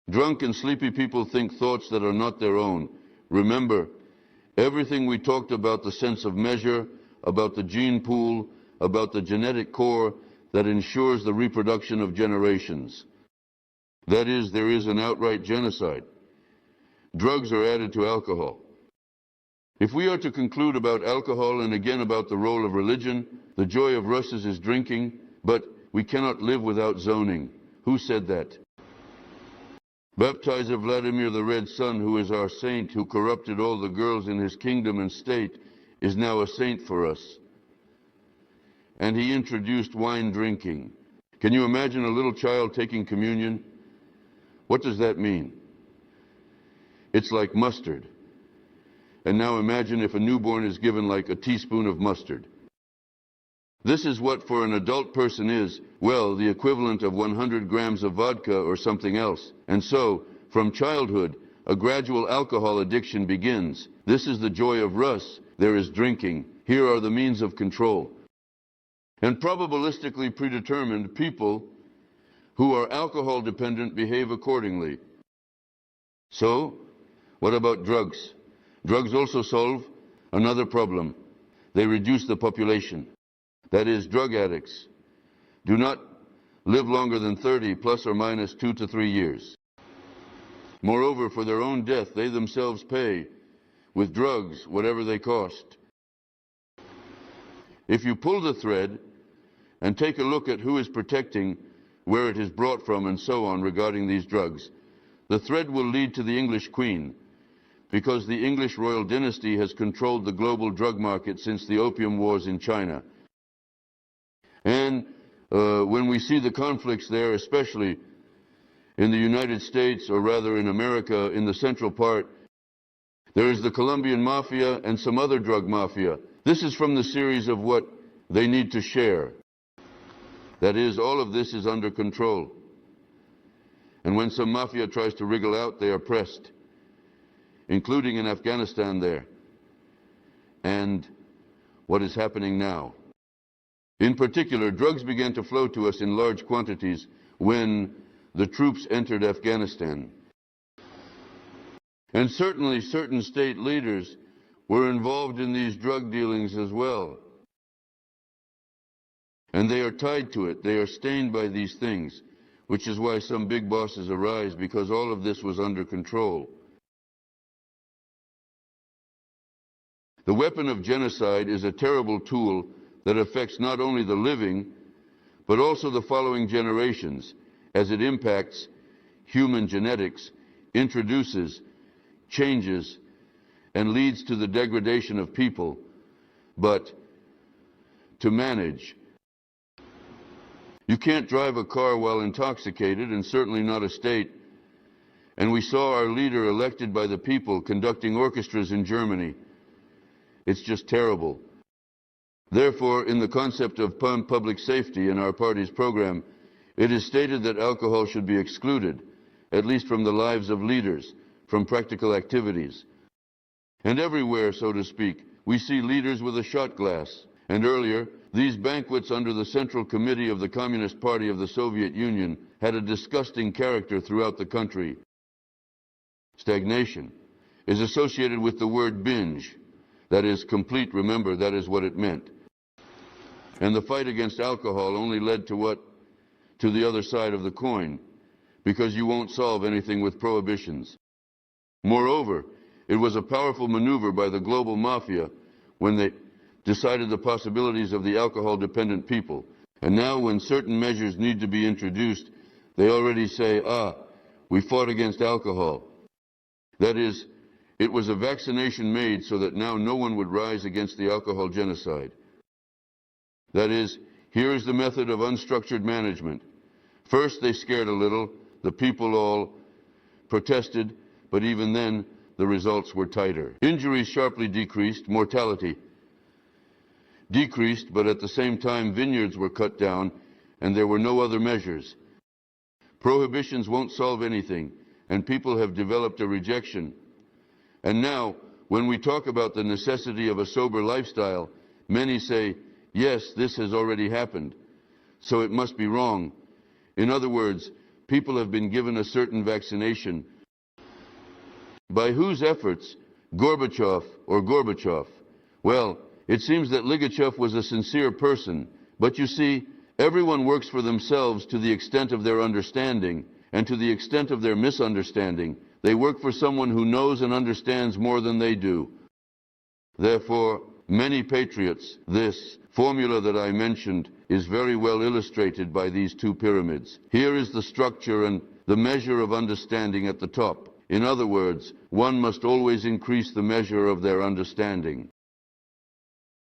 Drunk and sleepy people think thoughts that are not their own. Remember, everything we talked about, the sense of measure, about the gene pool, about the genetic core that ensures the reproduction of generations. That is, there is an outright genocide. Drugs are added to alcohol. If we are to conclude about alcohol and again about the role of religion, the joy of Russes is drinking, but we cannot live without zoning. Who said that? Baptizer Vladimir the Red Sun, who is our saint, who corrupted all the girls in his kingdom and state, is now a saint for us. And he introduced wine drinking. Can you imagine a little child taking communion? What does that mean? It's like mustard. And now imagine if a newborn is given like a teaspoon of mustard. This is what for an adult person is, well, the equivalent of 100 grams of vodka or something else. And so, from childhood, a gradual alcohol addiction begins. This is the joy of Rus. There is drinking. Here are the means of control. And probabilistically predetermined people who are alcohol dependent behave accordingly. So, what about drugs? Drugs also solve another problem. They reduce the population. That is, drug addicts do not live longer than 30 plus or minus 2 to 3 years. Moreover, for their own death, they themselves pay with drugs whatever they cost. If you pull the thread and take a look at who is protecting, where it is brought from, and so on regarding these drugs, the thread will lead to the English Queen, because the English royal dynasty has controlled the global drug market since the Opium Wars in China. And when we see the conflicts there, especially in the United States, or rather in America, in the central part, there is the Colombian mafia and some other drug mafia. This is from the series of what they need to share. That is, all of this is under control. And when some mafia tries to wriggle out, they are pressed, including in Afghanistan there, and what is happening now. In particular, drugs began to flow to us in large quantities when the troops entered Afghanistan. And certainly certain state leaders were involved in these drug dealings as well. And they are tied to it. They are stained by these things, which is why some big bosses arise, because all of this was under control. The weapon of genocide is a terrible tool that affects not only the living, but also the following generations, as it impacts human genetics, introduces, changes, and leads to the degradation of people. But to manage, you can't drive a car while intoxicated, and certainly not a state. And we saw our leader elected by the people conducting orchestras in Germany. It's just terrible. Therefore, in the concept of public safety in our party's program, it is stated that alcohol should be excluded, at least from the lives of leaders, from practical activities. And everywhere, so to speak, we see leaders with a shot glass. And earlier, these banquets under the Central Committee of the Communist Party of the Soviet Union had a disgusting character throughout the country. Stagnation is associated with the word binge. That is complete, remember, that is what it meant. And the fight against alcohol only led to what? To the other side of the coin, because you won't solve anything with prohibitions. Moreover, it was a powerful maneuver by the global mafia when they decided the possibilities of the alcohol-dependent people. And now when certain measures need to be introduced, they already say, we fought against alcohol. That is, it was a vaccination made so that now no one would rise against the alcohol genocide. That is, here is the method of unstructured management. First, they scared a little. The people all protested, but even then, the results were tighter. Injuries sharply decreased, mortality decreased, but at the same time, vineyards were cut down, and there were no other measures. Prohibitions won't solve anything, and people have developed a rejection. And now, when we talk about the necessity of a sober lifestyle, many say, yes, this has already happened, so it must be wrong. In other words, people have been given a certain vaccination. By whose efforts? Gorbachev or Gorbachev? Well, it seems that Ligachev was a sincere person, but you see, everyone works for themselves to the extent of their understanding, and to the extent of their misunderstanding, they work for someone who knows and understands more than they do. Therefore, many patriots, this formula that I mentioned is very well illustrated by these two pyramids. Here is the structure and the measure of understanding at the top. In other words, one must always increase the measure of their understanding.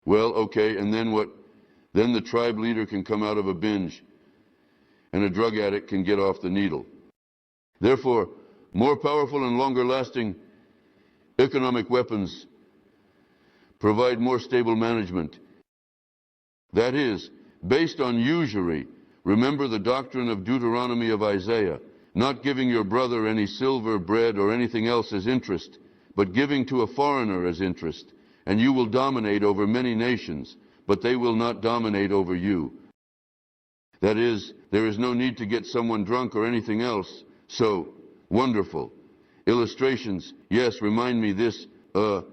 Well, okay, and then what? Then the tribe leader can come out of a binge, and a drug addict can get off the needle. Therefore, more powerful and longer-lasting economic weapons provide more stable management. That is, based on usury. Remember the doctrine of Deuteronomy of Isaiah, not giving your brother any silver, bread, or anything else as interest, but giving to a foreigner as interest, and you will dominate over many nations, but they will not dominate over you. That is, there is no need to get someone drunk or anything else. So, wonderful. Illustrations, yes, remind me this, The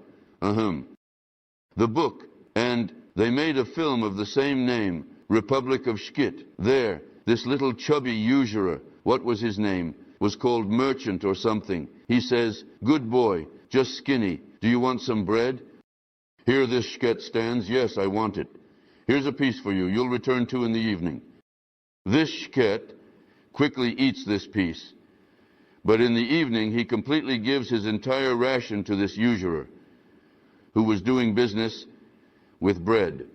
book, and they made a film of the same name, Republic of Shkit. There, this little chubby usurer, what was his name, was called Merchant or something. He says, good boy, just skinny, do you want some bread? Here this Shket stands, yes, I want it. Here's a piece for you, you'll return 2 in the evening. This Shket quickly eats this piece, but in the evening he completely gives his entire ration to this usurer, who was doing business with bread.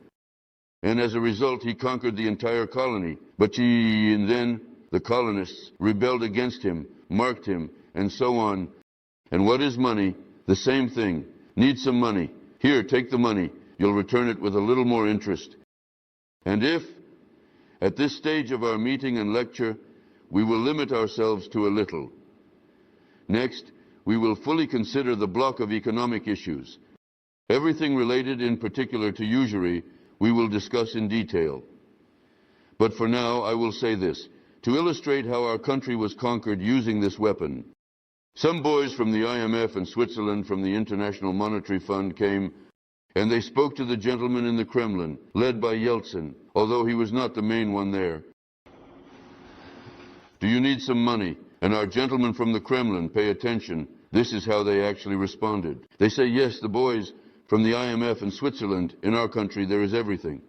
And as a result, he conquered the entire colony. And then the colonists rebelled against him, marked him, and so on. And what is money? The same thing. Need some money. Here, take the money. You'll return it with a little more interest. And if, at this stage of our meeting and lecture, we will limit ourselves to a little. Next, we will fully consider the block of economic issues. Everything related in particular to usury we will discuss in detail. But for now, I will say this, to illustrate how our country was conquered using this weapon. Some boys from the IMF and Switzerland from the International Monetary Fund came, and they spoke to the gentleman in the Kremlin, led by Yeltsin, although he was not the main one there. Do you need some money? And our gentlemen from the Kremlin, pay attention. This is how they actually responded. They say, yes, the boys from the IMF and Switzerland, in our country, there is everything.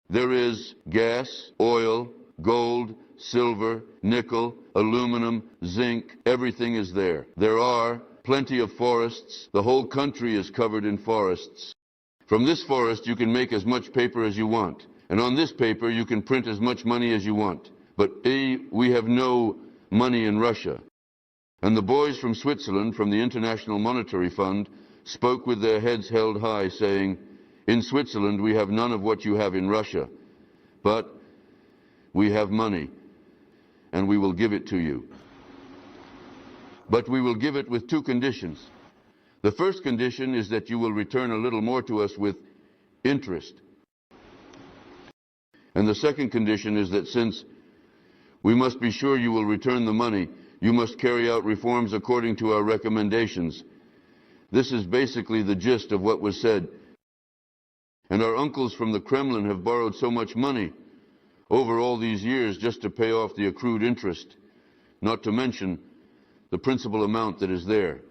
There is gas, oil, gold, silver, nickel, aluminum, zinc, everything is there. There are plenty of forests. The whole country is covered in forests. From this forest you can make as much paper as you want. And on this paper you can print as much money as you want. But we have no money in Russia. And the boys from Switzerland, from the International Monetary Fund, spoke with their heads held high, saying, in Switzerland we have none of what you have in Russia, but we have money, and we will give it to you. But we will give it with 2 conditions. The first condition is that you will return a little more to us with interest. And the second condition is that since we must be sure you will return the money, you must carry out reforms according to our recommendations. This is basically the gist of what was said. And our uncles from the Kremlin have borrowed so much money over all these years just to pay off the accrued interest, not to mention the principal amount that is there.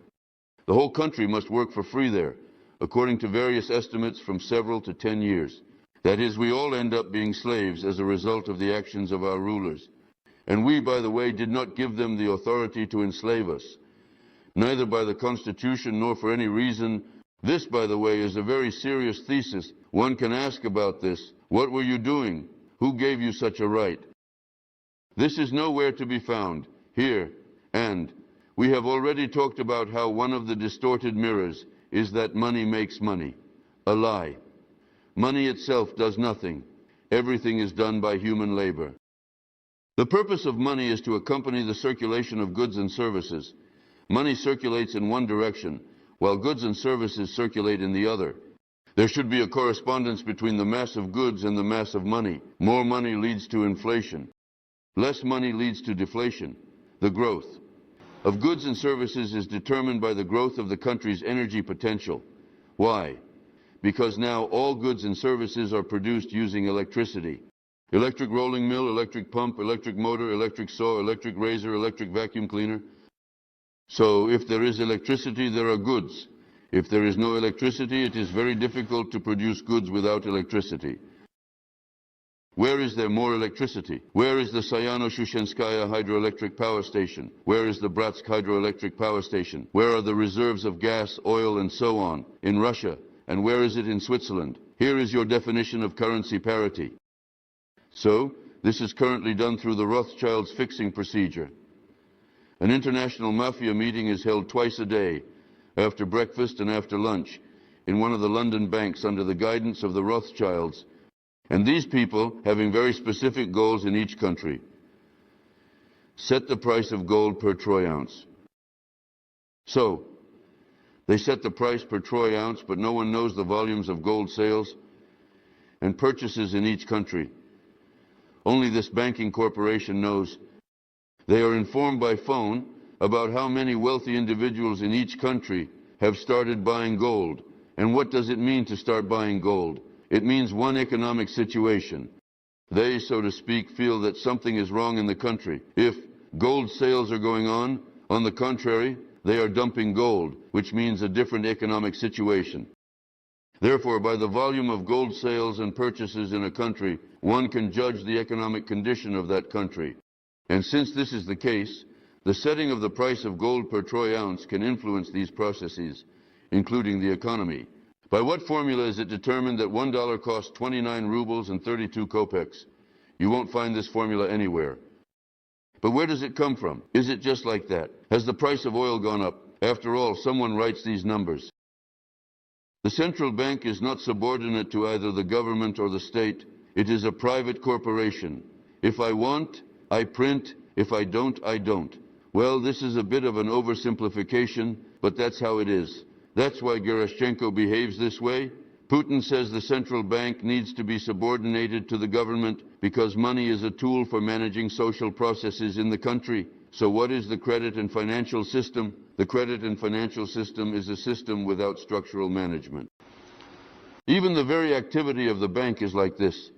The whole country must work for free there, according to various estimates from several to 10 years. That is, we all end up being slaves as a result of the actions of our rulers. And we, by the way, did not give them the authority to enslave us, neither by the Constitution nor for any reason. This, by the way, is a very serious thesis. One can ask about this. What were you doing? Who gave you such a right? This is nowhere to be found, here, and we have already talked about how one of the distorted mirrors is that money makes money. A lie. Money itself does nothing. Everything is done by human labor. The purpose of money is to accompany the circulation of goods and services. Money circulates in one direction, while goods and services circulate in the other. There should be a correspondence between the mass of goods and the mass of money. More money leads to inflation. Less money leads to deflation. The growth of goods and services is determined by the growth of the country's energy potential. Why? Because now all goods and services are produced using electricity. Electric rolling mill, electric pump, electric motor, electric saw, electric razor, electric vacuum cleaner. So if there is electricity, there are goods. If there is no electricity, it is very difficult to produce goods without electricity. Where is there more electricity? Where is the Sayano-Shushenskaya hydroelectric power station? Where is the Bratsk hydroelectric power station? Where are the reserves of gas, oil, and so on? In Russia. And where is it in Switzerland? Here is your definition of currency parity. So, this is currently done through the Rothschilds fixing procedure. An international mafia meeting is held twice a day, after breakfast and after lunch, in one of the London banks under the guidance of the Rothschilds. And these people, having very specific goals in each country, set the price of gold per troy ounce. So, they set the price per troy ounce, but no one knows the volumes of gold sales and purchases in each country. Only this banking corporation knows. They are informed by phone about how many wealthy individuals in each country have started buying gold. And what does it mean to start buying gold? It means one economic situation. They, so to speak, feel that something is wrong in the country. If gold sales are going on the contrary, they are dumping gold, which means a different economic situation. Therefore, by the volume of gold sales and purchases in a country, one can judge the economic condition of that country. And since this is the case, the setting of the price of gold per troy ounce can influence these processes, including the economy. By what formula is it determined that $1 costs 29 rubles and 32 kopecks? You won't find this formula anywhere. But where does it come from? Is it just like that? Has the price of oil gone up? After all, someone writes these numbers. The central bank is not subordinate to either the government or the state. It is a private corporation. If I want, I print. If I don't, I don't. Well, this is a bit of an oversimplification, but that's how it is. That's why Gerashchenko behaves this way. Putin says the central bank needs to be subordinated to the government because money is a tool for managing social processes in the country. So what is the credit and financial system? The credit and financial system is a system without structural management. Even the very activity of the bank is like this.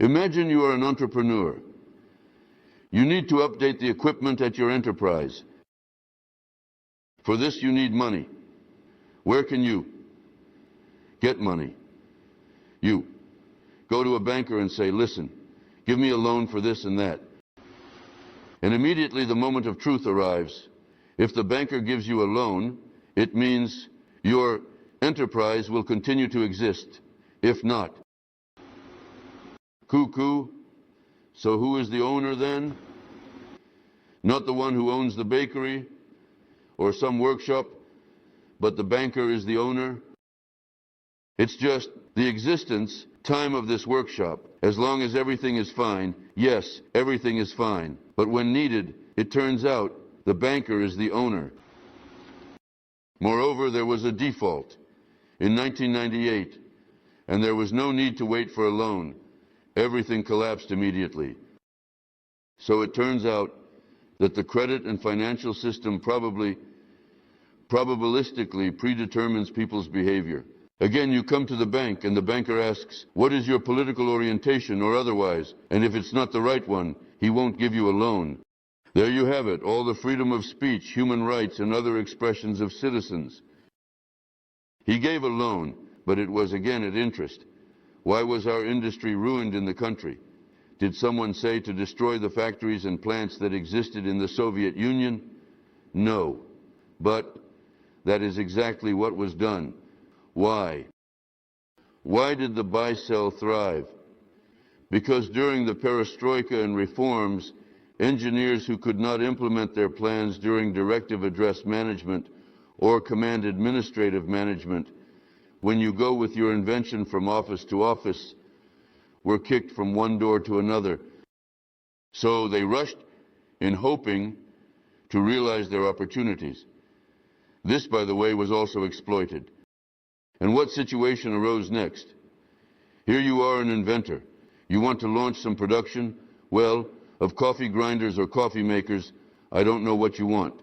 Imagine you are an entrepreneur. You need to update the equipment at your enterprise. For this you need money. Where can you get money? You go to a banker and say, listen, give me a loan for this and that. And immediately the moment of truth arrives. If the banker gives you a loan, it means your enterprise will continue to exist. If not, cuckoo. So who is the owner then? Not the one who owns the bakery or some workshop, but the banker is the owner. It's just the existence, time of this workshop. As long as everything is fine, yes, everything is fine. But when needed, it turns out the banker is the owner. Moreover, there was a default in 1998, and there was no need to wait for a loan. Everything collapsed immediately. So it turns out that the credit and financial system probabilistically predetermines people's behavior. Again, you come to the bank and the banker asks, what is your political orientation or otherwise? And if it's not the right one, he won't give you a loan. There you have it, all the freedom of speech, human rights, and other expressions of citizens. He gave a loan, but it was again at interest. Why was our industry ruined in the country? Did someone say to destroy the factories and plants that existed in the Soviet Union? No. But that is exactly what was done. Why? Why did the buy-sell thrive? Because during the perestroika and reforms, engineers who could not implement their plans during directive address management or command administrative management, when you go with your invention from office to office, were kicked from one door to another. So they rushed in hoping to realize their opportunities. This, by the way, was also exploited. And what situation arose next? Here you are, an inventor. You want to launch some production? Well, of coffee grinders or coffee makers, I don't know what you want.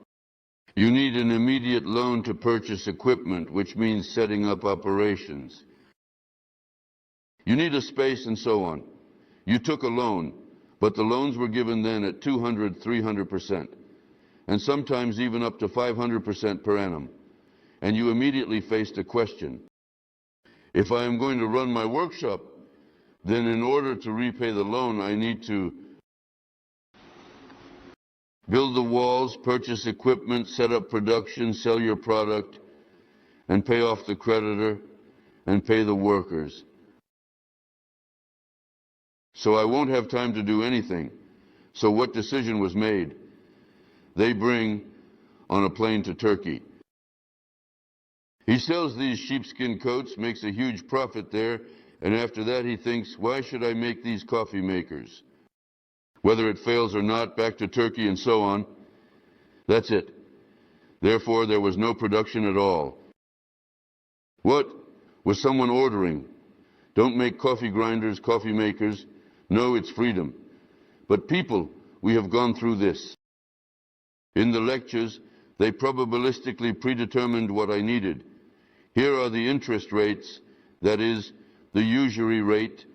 You need an immediate loan to purchase equipment, which means setting up operations. You need a space and so on. You took a loan, but the loans were given then at 200, 300%, and sometimes even up to 500% per annum. And you immediately faced a question. If I am going to run my workshop, then in order to repay the loan, I need to build the walls, purchase equipment, set up production, sell your product, and pay off the creditor, and pay the workers. So I won't have time to do anything. So what decision was made? They bring on a plane to Turkey. He sells these sheepskin coats, makes a huge profit there, and after that he thinks, why should I make these coffee makers? Whether it fails or not, back to Turkey and so on. That's it. Therefore, there was no production at all. What was someone ordering? Don't make coffee grinders, coffee makers. No, it's freedom. But people, we have gone through this. In the lectures, they probabilistically predetermined what I needed. Here are the interest rates, that is, the usury rate,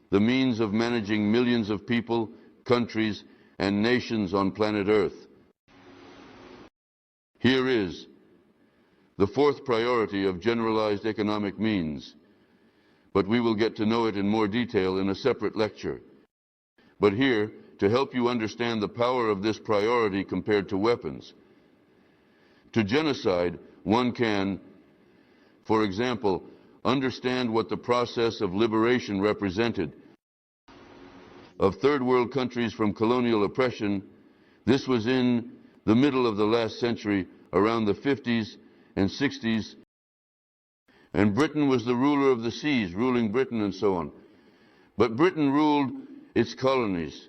the means of managing millions of people, countries, and nations on planet Earth. Here is the fourth priority of generalized economic means, but we will get to know it in more detail in a separate lecture. But here, to help you understand the power of this priority compared to weapons. To genocide, one can, for example, understand what the process of liberation represented. Of third world countries from colonial oppression, this was in the middle of the last century, around the 50s and 60s, and Britain was the ruler of the seas, ruling Britain and so on. But Britain ruled its colonies.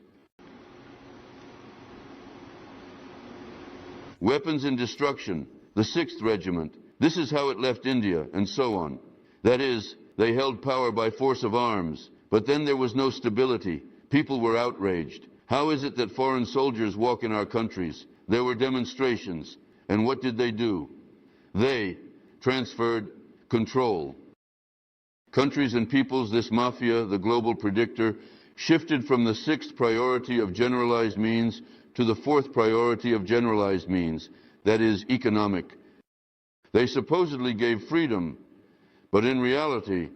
Weapons and destruction, the 6th Regiment. This is how it left India, and so on. That is, they held power by force of arms, but then there was no stability. People were outraged. How is it that foreign soldiers walk in our countries? There were demonstrations, and what did they do? They transferred control. Countries and peoples, this mafia, the global predictor, shifted from the 6th priority of generalized means to the 4th priority of generalized means, that is, economic. They supposedly gave freedom, but in reality,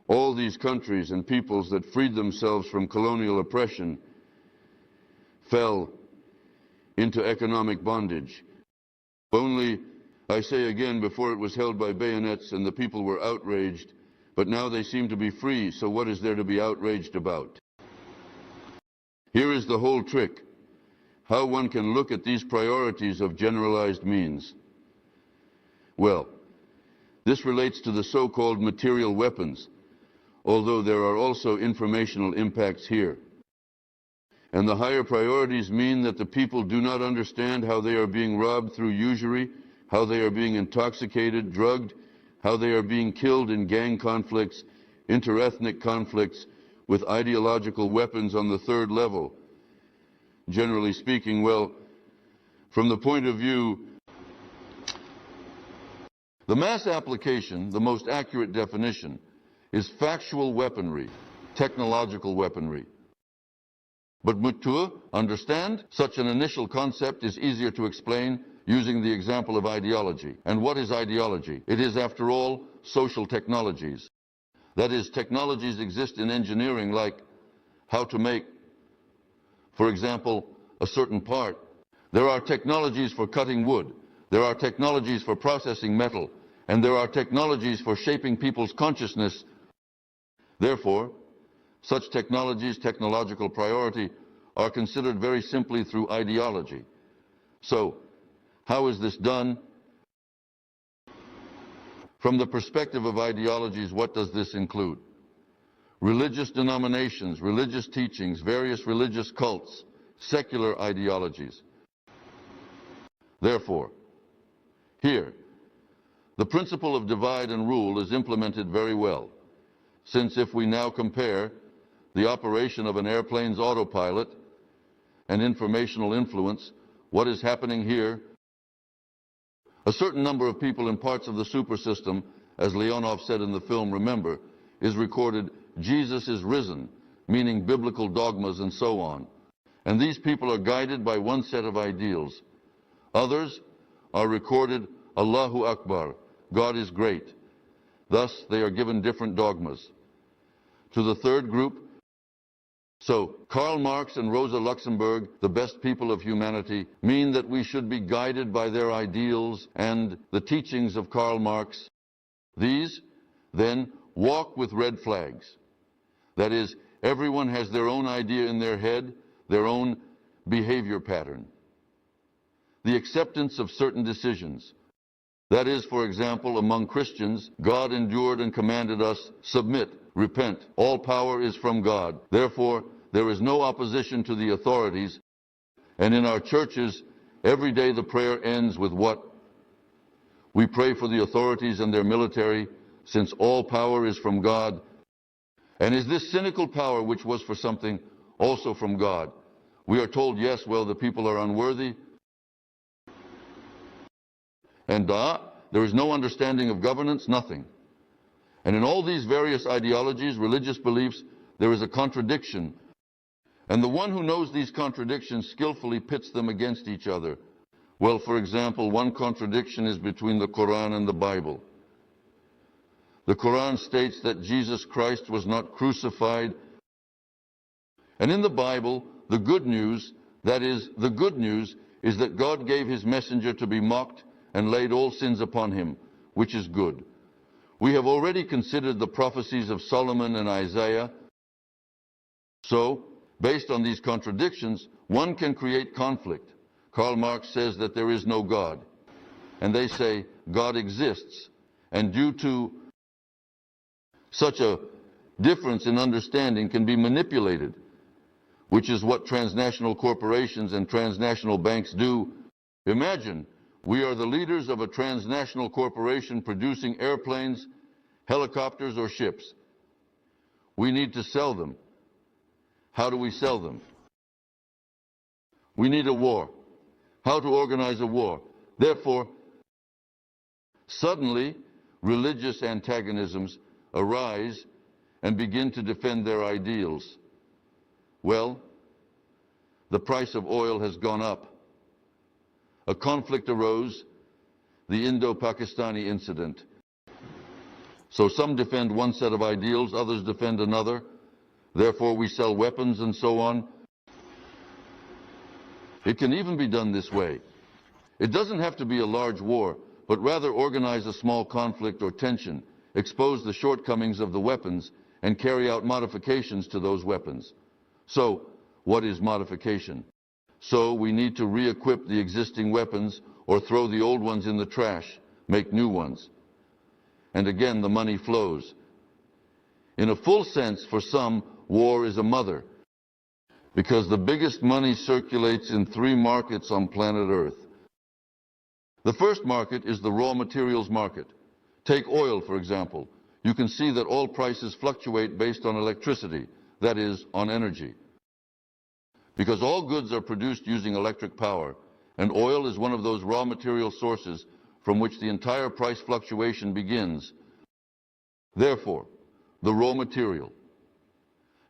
all these countries and peoples that freed themselves from colonial oppression fell into economic bondage. Only, I say again, before it was held by bayonets and the people were outraged, but now they seem to be free, so what is there to be outraged about? Here is the whole trick, how one can look at these priorities of generalized means. Well, this relates to the so-called material weapons, although there are also informational impacts here. And the higher priorities mean that the people do not understand how they are being robbed through usury, how they are being intoxicated, drugged, how they are being killed in gang conflicts, interethnic conflicts, with ideological weapons on the 3rd level. Generally speaking, well, from the point of view, the mass application, the most accurate definition, is factual weaponry, technological weaponry. But to understand such an initial concept is easier to explain using the example of ideology. And what is ideology? It is, after all, social technologies. That is, technologies exist in engineering, like how to make, for example, a certain part. There are technologies for cutting wood. There are technologies for processing metal. And there are technologies for shaping people's consciousness. Therefore, such technologies, technological priority, are considered very simply through ideology. So, how is this done? From the perspective of ideologies, what does this include? Religious denominations, religious teachings, various religious cults, secular ideologies. Therefore, here, the principle of divide and rule is implemented very well, since if we now compare the operation of an airplane's autopilot and informational influence, what is happening here? A certain number of people in parts of the super system, as Leonov said in the film Remember, is recorded, Jesus is risen, meaning biblical dogmas and so on. And these people are guided by one set of ideals. Others are recorded, Allahu Akbar, God is great. Thus, they are given different dogmas. To the third group, so Karl Marx and Rosa Luxemburg, the best people of humanity, mean that we should be guided by their ideals and the teachings of Karl Marx. These, then, walk with red flags. That is, everyone has their own idea in their head, their own behavior pattern. The acceptance of certain decisions. That is, for example, among Christians, God endured and commanded us, submit, repent. All power is from God. Therefore, there is no opposition to the authorities. And in our churches, every day the prayer ends with what? We pray for the authorities and their military, since all power is from God. And is this cynical power, which was for something, also from God? We are told, yes, well, the people are unworthy. And there is no understanding of governance, nothing. And in all these various ideologies, religious beliefs, there is a contradiction. And the one who knows these contradictions skillfully pits them against each other. Well, for example, one contradiction is between the Quran and the Bible. The Quran states that Jesus Christ was not crucified. And in the Bible, the good news, that is, the good news is that God gave his messenger to be mocked and laid all sins upon him, which is good. We have already considered the prophecies of Solomon and Isaiah. So, based on these contradictions, one can create conflict. Karl Marx says that there is no God, and they say God exists, and due to such a difference in understanding can be manipulated, which is what transnational corporations and transnational banks do. Imagine, we are the leaders of a transnational corporation producing airplanes, helicopters, or ships. We need to sell them. How do we sell them? We need a war. How to organize a war? Therefore, suddenly, religious antagonisms arise and begin to defend their ideals. Well, the price of oil has gone up. A conflict arose, the Indo-Pakistani incident. So some defend one set of ideals, others defend another. Therefore, we sell weapons and so on. It can even be done this way. It doesn't have to be a large war, but rather organize a small conflict or tension, expose the shortcomings of the weapons, and carry out modifications to those weapons. So, what is modification? So, we need to re-equip the existing weapons or throw the old ones in the trash, make new ones. And again, the money flows. In a full sense, for some, war is a mother, because the biggest money circulates in 3 markets on planet Earth. The first market is the raw materials market. Take oil, for example. You can see that all prices fluctuate based on electricity, that is, on energy. Because all goods are produced using electric power, and oil is one of those raw material sources from which the entire price fluctuation begins. Therefore, the raw material.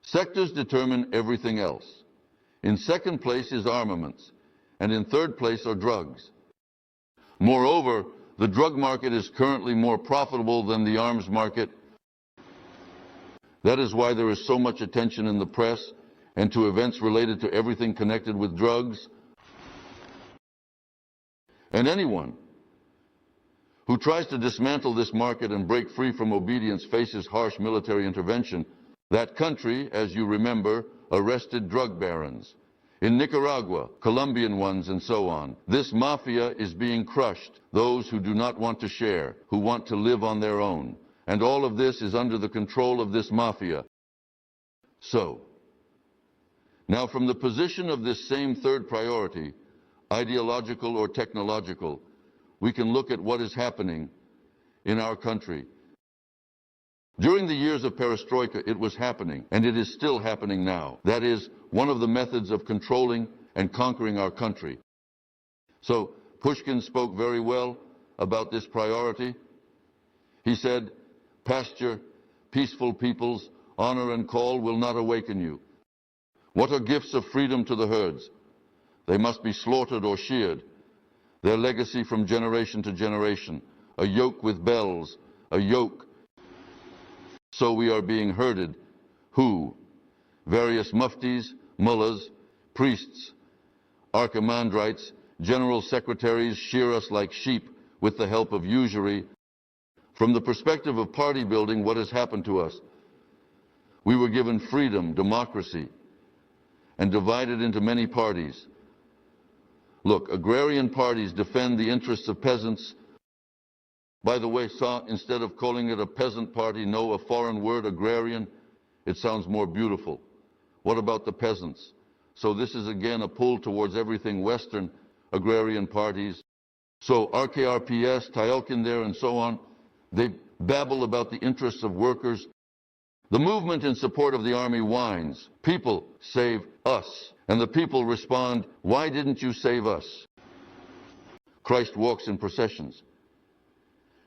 Sectors determine everything else. In second place is armaments, and in third place are drugs. Moreover, the drug market is currently more profitable than the arms market. That is why there is so much attention in the press and to events related to everything connected with drugs. And anyone who tries to dismantle this market and break free from obedience faces harsh military intervention. That country, as you remember, arrested drug barons. In Nicaragua, Colombian ones, and so on. This mafia is being crushed. Those who do not want to share, who want to live on their own. And all of this is under the control of this mafia. So, now from the position of this same third priority, ideological or technological, we can look at what is happening in our country. During the years of perestroika, it was happening, and it is still happening now. That is, one of the methods of controlling and conquering our country. So Pushkin spoke very well about this priority. He said, pasture, peaceful peoples, honor and call will not awaken you. What are gifts of freedom to the herds? They must be slaughtered or sheared. Their legacy from generation to generation, a yoke with bells, a yoke. So we are being herded. Who? Various muftis, mullahs, priests, archimandrites, general secretaries shear us like sheep with the help of usury. From the perspective of party building, what has happened to us? We were given freedom, democracy, and divided into many parties. Look, agrarian parties defend the interests of peasants. By the way, instead of calling it a peasant party, know a foreign word, agrarian. It sounds more beautiful. What about the peasants? So this is again a pull towards everything Western, agrarian parties. So RKRPS, Tayalkin and so on, they babble about the interests of workers. The movement in support of the army whines, people save us. And the people respond, why didn't you save us? Christ walks in processions.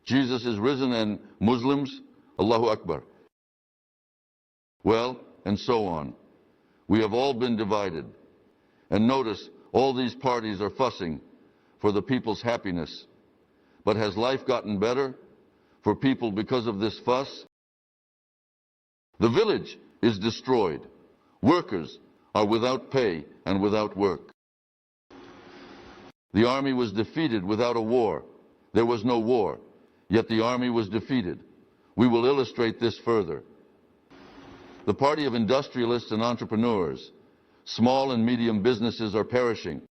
Jesus is risen and Muslims, Allahu Akbar. Well, and so on. We have all been divided. And notice, all these parties are fussing for the people's happiness. But has life gotten better for people because of this fuss? The village is destroyed. Workers are without pay and without work. The army was defeated without a war. There was no war, yet the army was defeated. We will illustrate this further. The party of industrialists and entrepreneurs, small and medium businesses are perishing.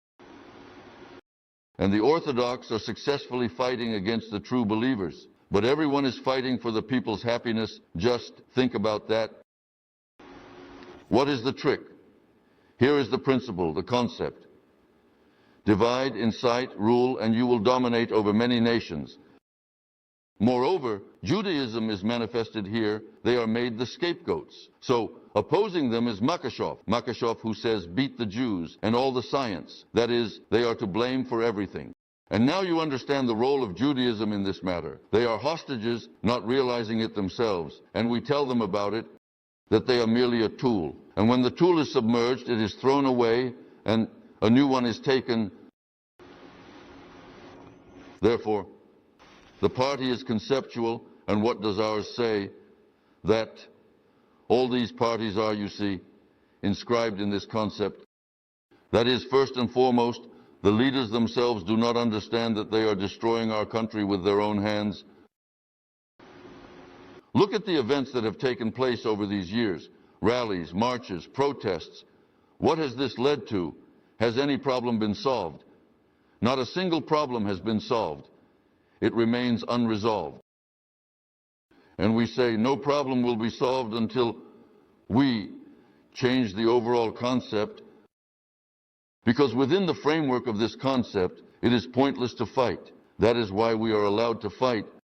And the orthodox are successfully fighting against the true believers. But everyone is fighting for the people's happiness. Just think about that. What is the trick? Here is the principle, the concept. Divide, incite, rule, and you will dominate over many nations. Moreover, Judaism is manifested here. They are made the scapegoats. So opposing them is Makashov who says beat the Jews and all the science. That is, they are to blame for everything. And now you understand the role of Judaism in this matter. They are hostages, not realizing it themselves. And we tell them about it, that they are merely a tool. And when the tool is submerged, it is thrown away and a new one is taken. Therefore, the party is conceptual, and what does ours say? That all these parties are, you see, inscribed in this concept. That is, first and foremost, the leaders themselves do not understand that they are destroying our country with their own hands. Look at the events that have taken place over these years. Rallies, marches, protests. What has this led to? Has any problem been solved? Not a single problem has been solved. It remains unresolved. And we say no problem will be solved until we change the overall concept. Because within the framework of this concept, it is pointless to fight. That is why we are allowed to fight.